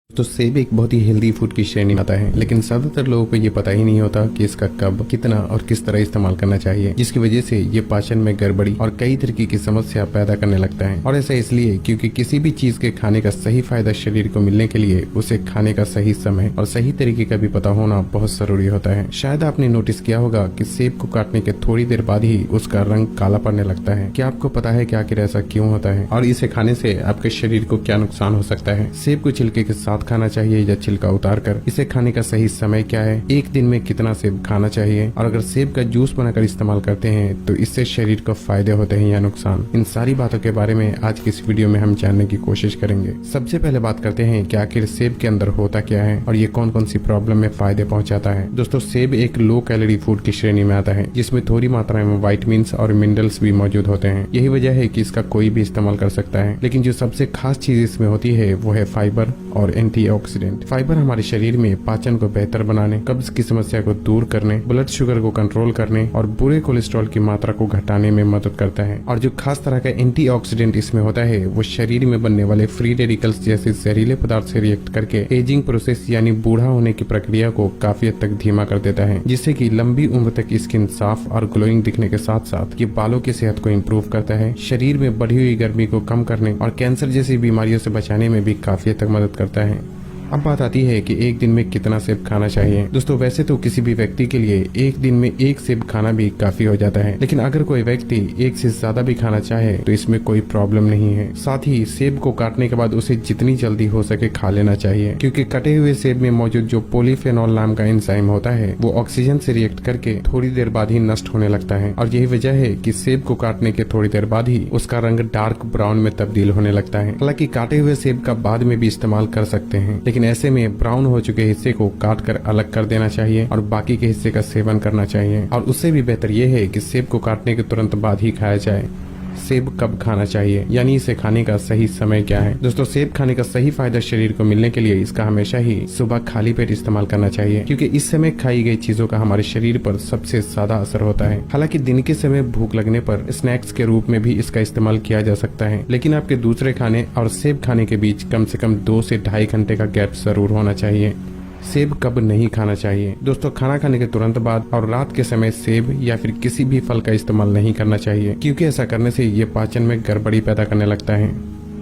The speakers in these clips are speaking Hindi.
तो सेब एक बहुत ही हेल्दी फूड की श्रेणी में आता है, लेकिन ज्यादातर लोगों को ये पता ही नहीं होता कि इसका कब, कितना और किस तरह इस्तेमाल करना चाहिए, जिसकी वजह से ये पाचन में गड़बड़ी और कई तरीके की समस्या पैदा करने लगता है। और ऐसा इसलिए क्योंकि किसी भी चीज के खाने का सही फायदा शरीर को मिलने के लिए उसे खाने का सही समय और सही तरीके का भी पता होना बहुत जरूरी होता है। शायद आपने नोटिस किया होगा कि सेब को काटने के थोड़ी देर बाद ही उसका रंग काला पड़ने लगता है। क्या आपको पता है कि आखिर ऐसा क्यों होता है और इसे खाने से आपके शरीर को क्या नुकसान हो सकता है? सेब को छिलके के साथ खाना चाहिए या छिलका उतार कर? इसे खाने का सही समय क्या है? एक दिन में कितना सेब खाना चाहिए? और अगर सेब का जूस बनाकर इस्तेमाल करते हैं तो इससे शरीर को फायदे होते हैं या नुकसान? इन सारी बातों के बारे में आज की इस वीडियो में हम जानने की कोशिश करेंगे। सबसे पहले बात करते हैं कि आखिर सेब के अंदर होता क्या है और ये कौन कौन सी प्रॉब्लम में फायदे पहुंचाता है। दोस्तों, सेब एक लो कैलोरी फूड की श्रेणी में आता है, जिसमें थोड़ी मात्रा में विटामिन और मिनरल्स भी मौजूद होते हैं। यही वजह है कि इसका कोई भी इस्तेमाल कर सकता है। लेकिन जो सबसे खास चीज इसमें होती है वो है फाइबर और एंटीऑक्सीडेंट। फाइबर हमारे शरीर में पाचन को बेहतर बनाने, कब्ज की समस्या को दूर करने, ब्लड शुगर को कंट्रोल करने और बुरे कोलेस्ट्रॉल की मात्रा को घटाने में मदद करता है। और जो खास तरह का एंटीऑक्सीडेंट इसमें होता है वो शरीर में बनने वाले फ्री रेडिकल्स जैसे जहरीले पदार्थ से रिएक्ट करके एजिंग प्रोसेस यानी बूढ़ा होने की प्रक्रिया को काफी हद तक धीमा कर देता है, जिससे कि लंबी उम्र तक स्किन साफ और ग्लोइंग दिखने के साथ साथ ये बालों की सेहत को इम्प्रूव करता है, शरीर में बढ़ी हुई गर्मी को कम करने और कैंसर जैसी बीमारियों से बचाने में भी काफी हद तक मदद करता है। अब बात आती है कि एक दिन में कितना सेब खाना चाहिए। दोस्तों, वैसे तो किसी भी व्यक्ति के लिए एक दिन में एक सेब खाना भी काफी हो जाता है, लेकिन अगर कोई व्यक्ति एक से ज्यादा भी खाना चाहे तो इसमें कोई प्रॉब्लम नहीं है। साथ ही सेब को काटने के बाद उसे जितनी जल्दी हो सके खा लेना चाहिए, क्योंकि कटे हुए सेब में मौजूद जो पॉलीफेनॉल नाम का एंजाइम होता है वो ऑक्सीजन से रिएक्ट करके थोड़ी देर बाद ही नष्ट होने लगता है। और यही वजह है कि सेब को काटने के थोड़ी देर बाद ही उसका रंग डार्क ब्राउन में तब्दील होने लगता है। हालांकि काटे हुए सेब का बाद में भी इस्तेमाल कर सकते हैं, लेकिन ऐसे में ब्राउन हो चुके हिस्से को काट कर अलग कर देना चाहिए और बाकी के हिस्से का सेवन करना चाहिए। और उससे भी बेहतर यह है कि सेब को काटने के तुरंत बाद ही खाया जाए। सेब कब खाना चाहिए, यानी इसे खाने का सही समय क्या है? दोस्तों, सेब खाने का सही फायदा शरीर को मिलने के लिए इसका हमेशा ही सुबह खाली पेट इस्तेमाल करना चाहिए, क्योंकि इस समय खाई गई चीजों का हमारे शरीर पर सबसे ज्यादा असर होता है। हालांकि दिन के समय भूख लगने पर स्नैक्स के रूप में भी इसका इस्तेमाल किया जा सकता है, लेकिन आपके दूसरे खाने और सेब खाने के बीच कम से कम 2 से ढाई घंटे का गैप जरूर होना चाहिए। सेब कब नहीं खाना चाहिए? दोस्तों, खाना खाने के तुरंत बाद और रात के समय सेब या फिर किसी भी फल का इस्तेमाल नहीं करना चाहिए, क्योंकि ऐसा करने से ये पाचन में गड़बड़ी पैदा करने लगता है।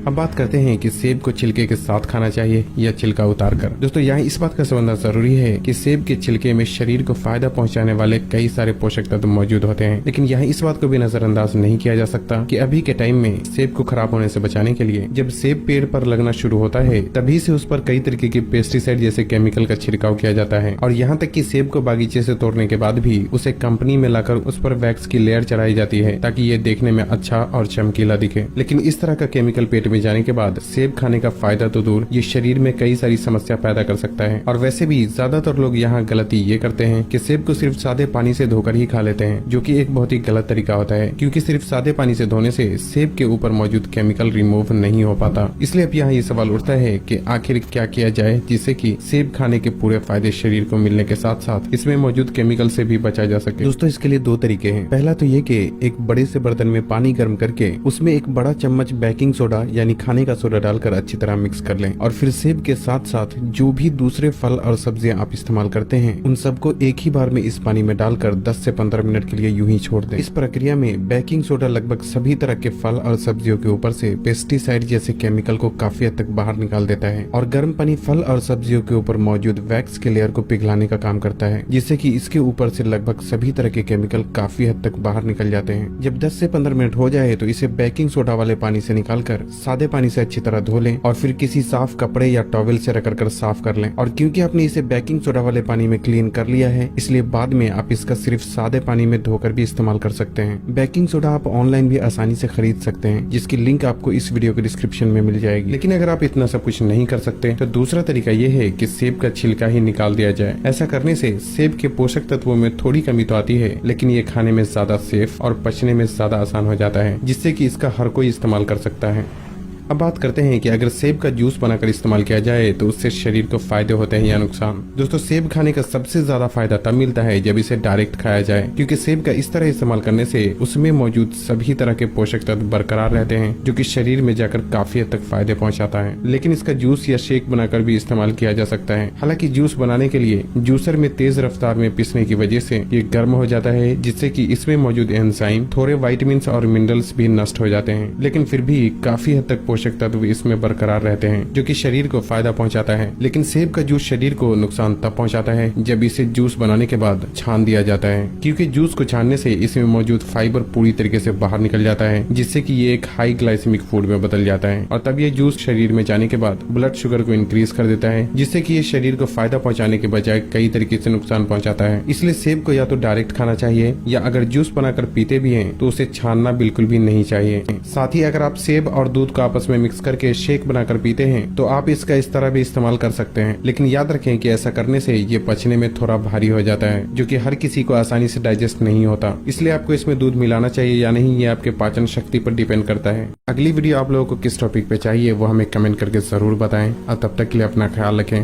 अब बात करते हैं कि सेब को छिलके के साथ खाना चाहिए या छिलका उतार कर। दोस्तों, यहाँ इस बात का समझना जरूरी है कि सेब के छिलके में शरीर को फायदा पहुंचाने वाले कई सारे पोषक तत्व मौजूद होते हैं, लेकिन यहाँ इस बात को भी नजरअंदाज नहीं किया जा सकता कि अभी के टाइम में सेब को खराब होने से बचाने के लिए जब सेब पेड़ पर लगना शुरू होता है तभी से उस पर कई तरीके के पेस्टिसाइड जैसे केमिकल का छिड़काव किया जाता है। और यहाँ तक कि सेब को बागीचे से तोड़ने के बाद भी उसे कंपनी में लाकर उस पर वैक्स की लेयर चढ़ाई जाती है ताकि ये देखने में अच्छा और चमकीला दिखे। लेकिन इस तरह का केमिकल पेट में जाने के बाद सेब खाने का फायदा तो दूर, ये शरीर में कई सारी समस्या पैदा कर सकता है। और वैसे भी ज्यादातर लोग यहाँ गलती ये करते हैं कि सेब को सिर्फ सादे पानी से धोकर ही खा लेते हैं, जो कि एक बहुत ही गलत तरीका होता है, क्योंकि सिर्फ सादे पानी से धोने से सेब के ऊपर मौजूद केमिकल रिमूव नहीं हो पाता। इसलिए अब यहाँ ये सवाल उठता है कि आखिर क्या किया जाए जिससे कि सेब खाने के पूरे फायदे शरीर को मिलने के साथ साथ इसमें मौजूद केमिकल से भी बचा जा सके। दोस्तों, इसके लिए 2 तरीके हैं। पहला तो ये कि एक बड़े से बर्तन में पानी गर्म करके उसमें एक बड़ा चम्मच बेकिंग सोडा यानी खाने का सोडा डालकर अच्छी तरह मिक्स कर लें और फिर सेब के साथ साथ जो भी दूसरे फल और सब्जियां आप इस्तेमाल करते हैं उन सबको एक ही बार में इस पानी में डालकर 10 से 15 मिनट के लिए यूं ही छोड़ दें। इस प्रक्रिया में बेकिंग सोडा लगभग सभी तरह के फल और सब्जियों के ऊपर से पेस्टिसाइड जैसे केमिकल को काफी हद तक बाहर निकाल देता है और गर्म पानी फल और सब्जियों के ऊपर मौजूद वैक्स के लेयर को पिघलाने का काम करता है, जिससे कि इसके ऊपर से लगभग सभी तरह के केमिकल काफी हद तक बाहर निकल जाते हैं। जब 10 से 15 मिनट हो जाए तो इसे बेकिंग सोडा वाले पानी से निकालकर सादे पानी से अच्छी तरह धो लें और फिर किसी साफ कपड़े या टॉवेल से रगड़कर साफ कर लें। और क्योंकि आपने इसे बेकिंग सोडा वाले पानी में क्लीन कर लिया है, इसलिए बाद में आप इसका सिर्फ सादे पानी में धोकर भी इस्तेमाल कर सकते हैं। बेकिंग सोडा आप ऑनलाइन भी आसानी से खरीद सकते हैं, जिसकी लिंक आपको इस वीडियो के डिस्क्रिप्शन में मिल जाएगी। लेकिन अगर आप इतना सब कुछ नहीं कर सकते तो दूसरा तरीका ये है कि सेब का छिलका ही निकाल दिया जाए। ऐसा करने से सेब के पोषक तत्वों में थोड़ी कमी तो आती है, लेकिन ये खाने में ज्यादा सेफ और पचने में ज्यादा आसान हो जाता है, जिससे कि इसका हर कोई इस्तेमाल कर सकता है। अब बात करते हैं कि अगर सेब का जूस बनाकर इस्तेमाल किया जाए तो उससे शरीर को फायदे होते हैं या नुकसान। दोस्तों, सेब खाने का सबसे ज्यादा फायदा तब मिलता है जब इसे डायरेक्ट खाया जाए, क्योंकि सेब का इस तरह इस्तेमाल करने से उसमें मौजूद सभी तरह के पोषक तत्व बरकरार रहते हैं, जो कि शरीर में जाकर काफी हद तक फायदे पहुंचाता है। लेकिन इसका जूस या शेक बनाकर भी इस्तेमाल किया जा सकता है। हालांकि जूस बनाने के लिए जूसर में तेज रफ्तार में पीसने की वजह से ये गर्म हो जाता है, जिससे कि इसमें मौजूद एंजाइम, थोड़े विटामिन और मिनरल्स भी नष्ट हो जाते हैं। लेकिन फिर भी काफी हद तक पोषक तत्व इसमें बरकरार रहते हैं, जो कि शरीर को फायदा पहुंचाता है। लेकिन सेब का जूस शरीर को नुकसान तब पहुंचाता है जब इसे जूस बनाने के बाद छान दिया जाता है, क्योंकि जूस को छानने से इसमें मौजूद फाइबर पूरी तरीके से बाहर निकल जाता है, जिससे कि ये एक हाई ग्लाइसेमिक फूड में बदल जाता है। और तब ये जूस शरीर में जाने के बाद ब्लड शुगर को इंक्रीज कर देता है, जिससे कि ये शरीर को फायदा पहुंचाने के बजाय कई तरीके से नुकसान पहुंचाता है। इसलिए सेब को या तो डायरेक्ट खाना चाहिए, या अगर जूस बनाकर पीते भी हैं तो उसे छानना बिल्कुल भी नहीं चाहिए। साथ ही अगर आप सेब और दूध को आपस में मिक्स करके शेक बनाकर पीते हैं तो आप इसका इस तरह भी इस्तेमाल कर सकते हैं। लेकिन याद रखें कि ऐसा करने से ये पचने में थोड़ा भारी हो जाता है, जो कि हर किसी को आसानी से डाइजेस्ट नहीं होता। इसलिए आपको इसमें दूध मिलाना चाहिए या नहीं, ये आपके पाचन शक्ति पर डिपेंड करता है। अगली वीडियो आप लोगों को किस टॉपिक पे चाहिए वो हमें कमेंट करके जरूर बताएं। और तब तक के लिए अपना ख्याल रखें।